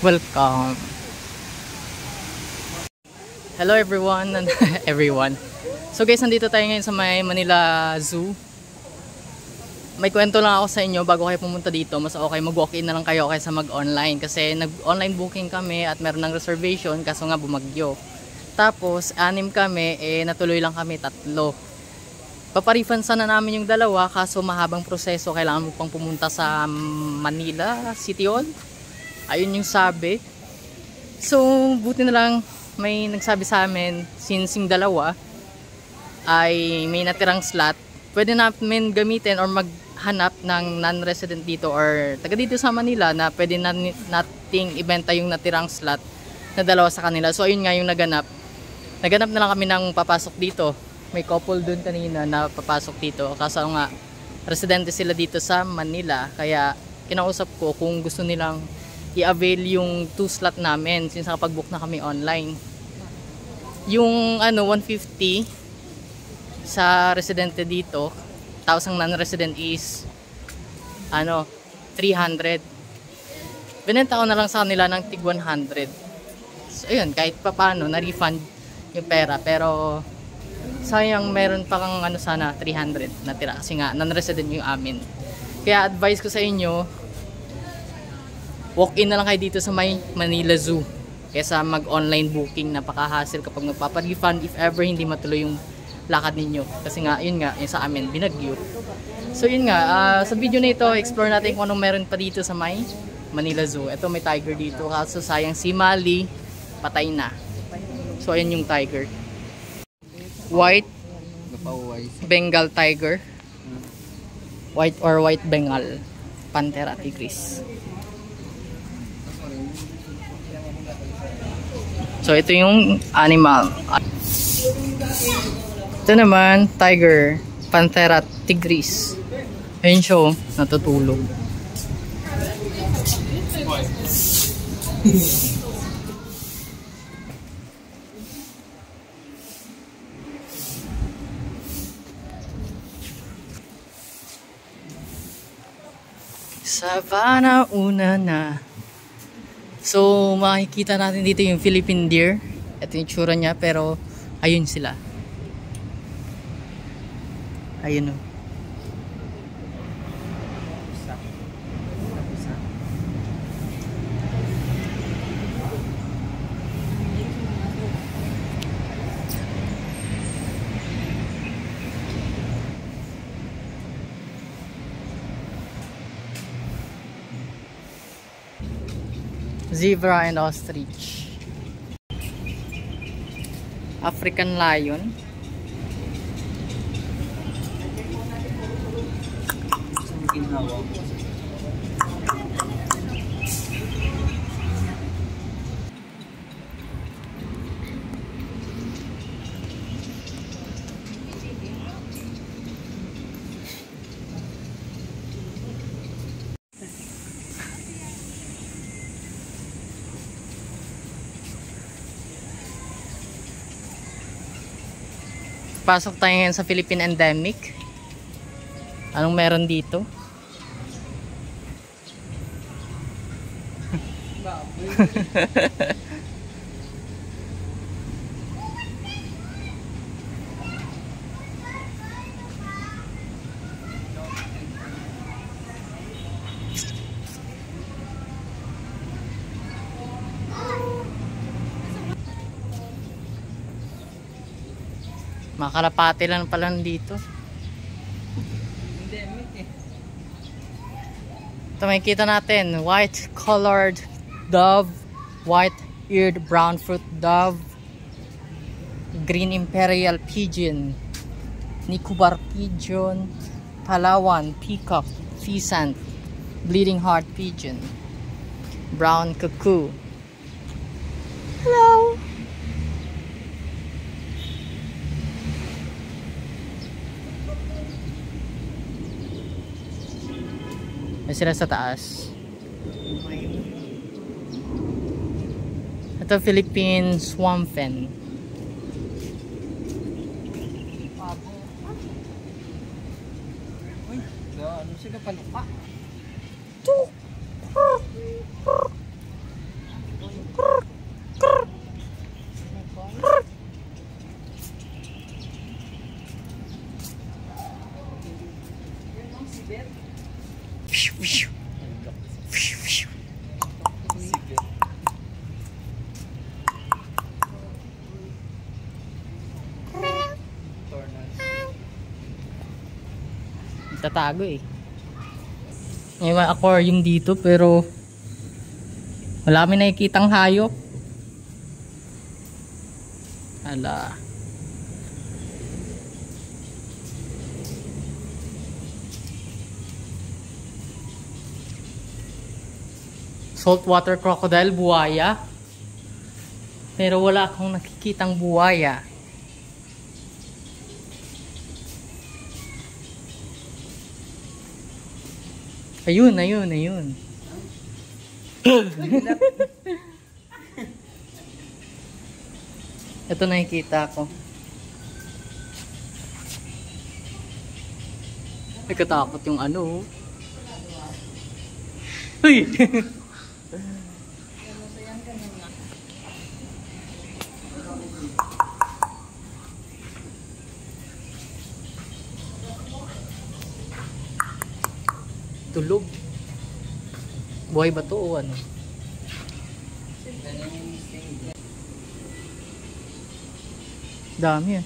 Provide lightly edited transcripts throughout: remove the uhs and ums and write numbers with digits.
Welcome. Hello everyone. Everyone. So guys, nandito tayo ngayon sa may Manila Zoo. May kwento lang ako sa inyo bago kayo pumunta dito. Mas okay mag-walk-in na lang kayo kaysa mag-online. Kasi nag-online booking kami at meron ng reservation kaso nga bumagyo. Tapos, 6 kami, natuloy lang kami 3. Paparefund sana namin yung 2 kaso mahabang proseso. Kailangan mo pang pumunta sa Manila City Hall. Ayun yung sabi. So, buti na lang may nagsabi sa amin since yung 2 ay may natirang slot. Pwede namin gamitin or maghanap ng non-resident dito or taga dito sa Manila na pwede nating ibenta yung natirang slot na 2 sa kanila. So ayun nga yung naganap. Naganap na lang kami ng papasok dito. May couple dun kanina na papasok dito. Kaso nga, residente sila dito sa Manila. Kaya kinausap ko kung gusto nilang i-avail yung 2 slot namin since nakapag-book na kami online. Yung 150 sa residente dito, tapos ang non-resident is 300. Binenta ko na lang sa kanila ng tig 100. So ayun, kahit pa paano na-refund yung pera, pero sayang meron pa kang sana 300 na tira kasi nga non-resident yung amin. Kaya advice ko sa inyo, walk in na lang kayo dito sa may Manila Zoo kaysa mag-online booking. Napaka-hassle kapag magpapa-refund if ever hindi matuloy yung lakad ninyo. Kasi nga, yun nga, yung sa amin, binagyo. So yun nga, sa video na ito, explore natin kung anong meron pa dito sa may Manila Zoo. Ito may tiger dito, kaso sayang si Mali, patay na. So ayan yung tiger. White Bengal tiger. White or white Bengal Panthera tigris. So ito yung animal. Ito naman, tiger, Panthera tigris. Ayun siya, natutulog. Savannah una na. So, makikita natin dito yung Philippine deer. Ito yung tsura niya, pero ayun sila. Ayun o. Zebra and ostrich. African lion. Pasok tayo ngayon sa Philippine Endemic. Anong meron dito? Makalapati lang pala dito. Ito makikita natin, white colored dove, white eared brown fruit dove, green imperial pigeon, Nicobar pigeon, Palawan peacock, pheasant, bleeding heart pigeon, brown cuckoo. Hello. May sila sa taas. Ito Philippine Swampen. Uy, ano sila palupa? Tatago eh. May mga aquarium dito pero wala kami nakikitang hayop. Ala. Saltwater crocodile, buhaya. Pero wala akong nakikitang buhaya. Ayun, ayun, ayun. Ito nakikita ko. Nagkatakot yung ano. Uy! Tulog. Buhay ba to o ano? Dami yan.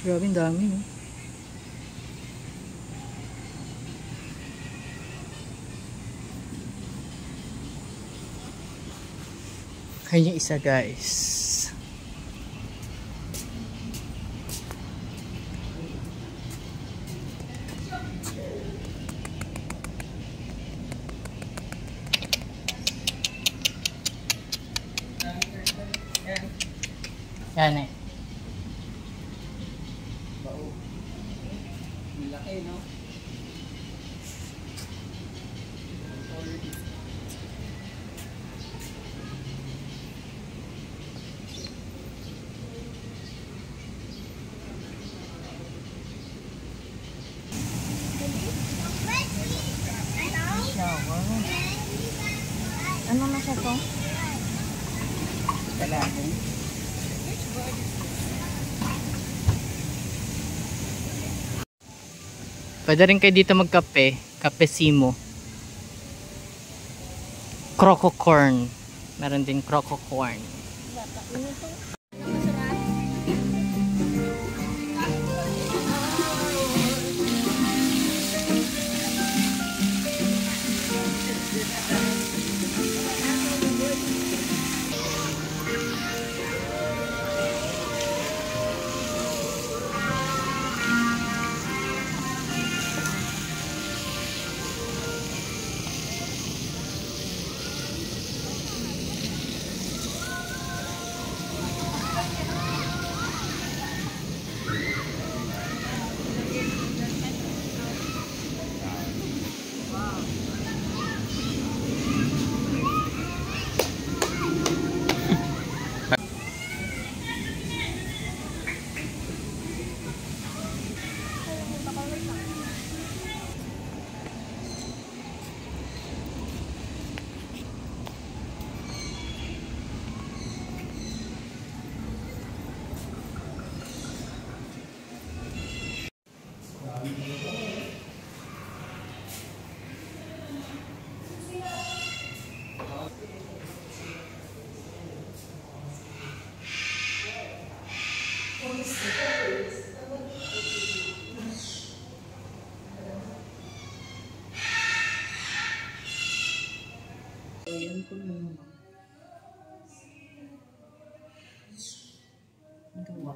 Grabe ang dami no? Ayun yung isa guys. Yan eh. Laki, no? Ano na siya to? Talagong. Pwede rin kayo dito magkape. Kape Simo. Croco corn. Meron din croco corn. Ayan po naman. Gawa.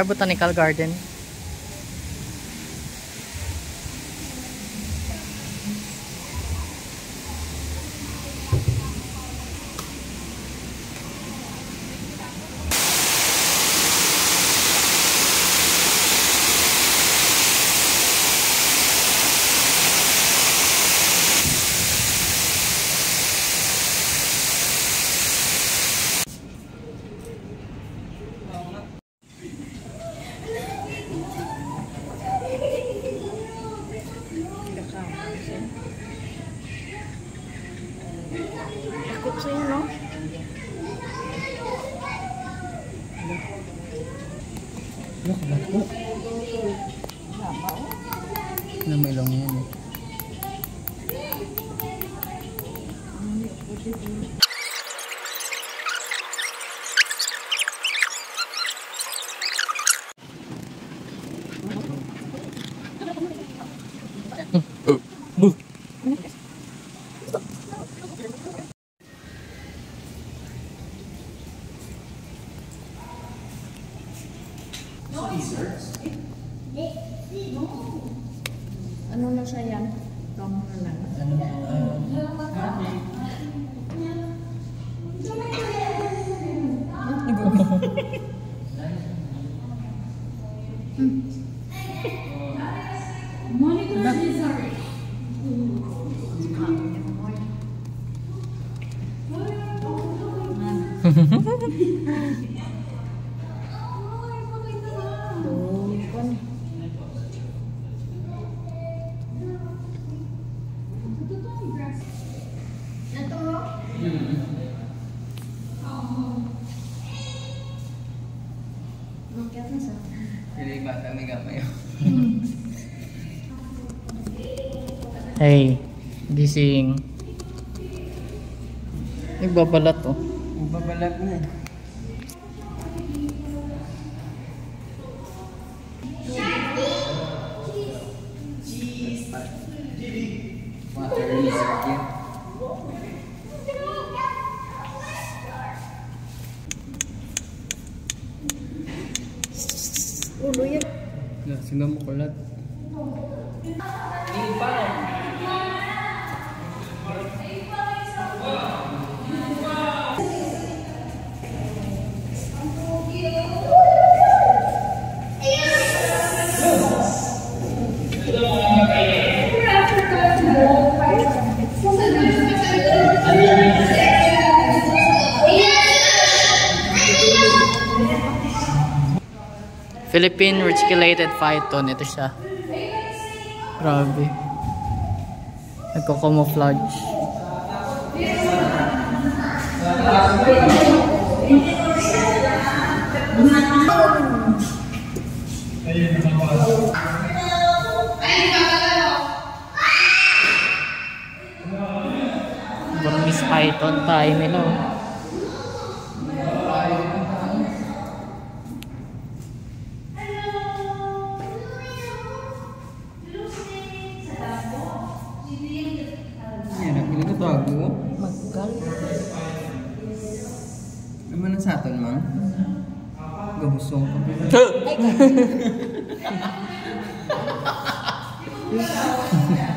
Botanical Garden. Takot sa'yo, no? Ano may ilong yan eh. Ano na siya yan? Tama na lang. Hey, gising. Nagbabalat oh. Nagbabalat na. Water lizard yan. Ulo yan. Sino mo kulat? Philippine reticulated phyton. Ito siya. Grabe. Nagko-camouflage. Burmese python tayo nila oh. Tago. Maggal. Naman ang saton, mang? Gabusong ko. Ay,